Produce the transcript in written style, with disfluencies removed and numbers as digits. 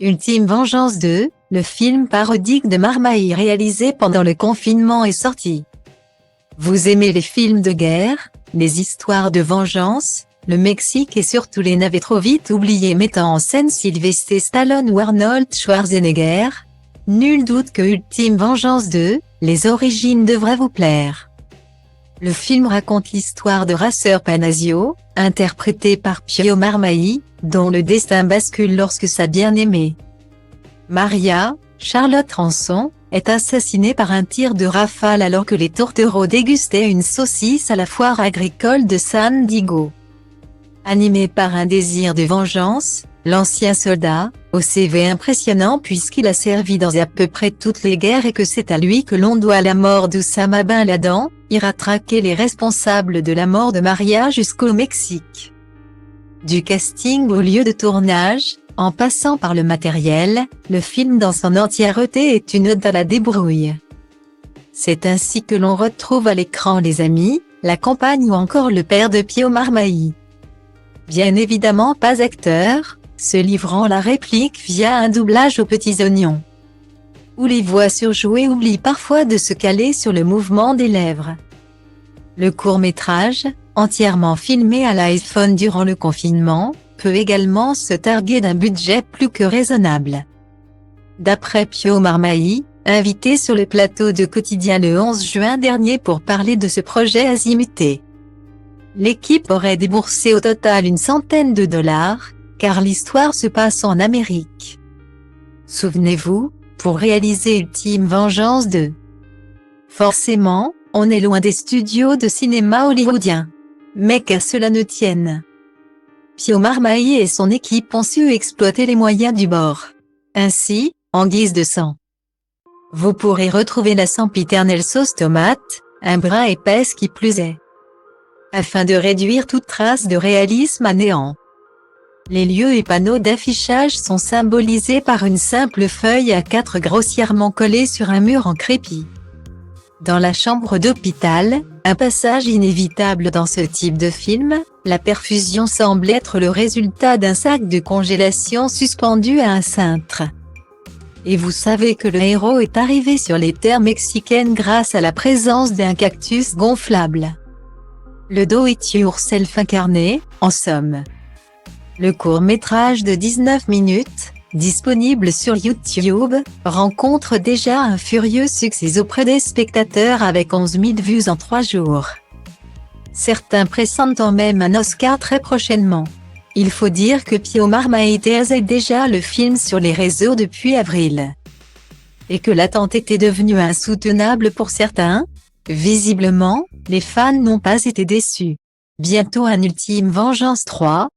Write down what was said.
Ultime Vengeance 2, le film parodique de Marmaille réalisé pendant le confinement est sorti. Vous aimez les films de guerre, les histoires de vengeance, le Mexique et surtout les navets trop vite oubliés mettant en scène Sylvester Stallone ou Arnold Schwarzenegger? Nul doute que Ultime Vengeance 2, les origines devraient vous plaire. Le film raconte l'histoire de Racer Panasio, interprété par Pio Marmaille, dont le destin bascule lorsque sa bien-aimée, Maria, Charlotte Ranson, est assassinée par un tir de rafale alors que les tourtereaux dégustaient une saucisse à la foire agricole de San Diego. Animé par un désir de vengeance, l'ancien soldat, au CV impressionnant puisqu'il a servi dans à peu près toutes les guerres et que c'est à lui que l'on doit la mort d'Oussama Ben Laden, ira traquer les responsables de la mort de Maria jusqu'au Mexique. Du casting au lieu de tournage, en passant par le matériel, le film dans son entièreté est une ode à la débrouille. C'est ainsi que l'on retrouve à l'écran les amis, la compagne ou encore le père de Pio Marmaille. Bien évidemment pas acteur, se livrant la réplique via un doublage aux petits oignons, où les voix surjouées oublient parfois de se caler sur le mouvement des lèvres. Le court-métrage, entièrement filmé à l'iPhone durant le confinement, peut également se targuer d'un budget plus que raisonnable. D'après Pio Marmaille, invité sur le plateau de Quotidien le 11 juin dernier pour parler de ce projet azimuté, l'équipe aurait déboursé au total une centaine de dollars, car l'histoire se passe en Amérique. Souvenez-vous, pour réaliser Ultime Vengeance 2. Forcément, on est loin des studios de cinéma hollywoodiens. Mais qu'à cela ne tienne, Pio Marmaille et son équipe ont su exploiter les moyens du bord. Ainsi, en guise de sang, vous pourrez retrouver la sempiternelle sauce tomate, un brin épaisse qui plus est, afin de réduire toute trace de réalisme à néant. Les lieux et panneaux d'affichage sont symbolisés par une simple feuille A4 grossièrement collée sur un mur en crépi. Dans la chambre d'hôpital, un passage inévitable dans ce type de film, la perfusion semble être le résultat d'un sac de congélation suspendu à un cintre. Et vous savez que le héros est arrivé sur les terres mexicaines grâce à la présence d'un cactus gonflable. Le do-it-yourself incarné, en somme. Le court-métrage de 19 minutes, disponible sur YouTube, rencontre déjà un furieux succès auprès des spectateurs avec 11 000 vues en 3 jours. Certains pressentent même un Oscar très prochainement. Il faut dire que Pio Marmaille teasait déjà le film sur les réseaux depuis avril. Et que l'attente était devenue insoutenable pour certains. Visiblement, les fans n'ont pas été déçus. Bientôt un Ultime Vengeance 3,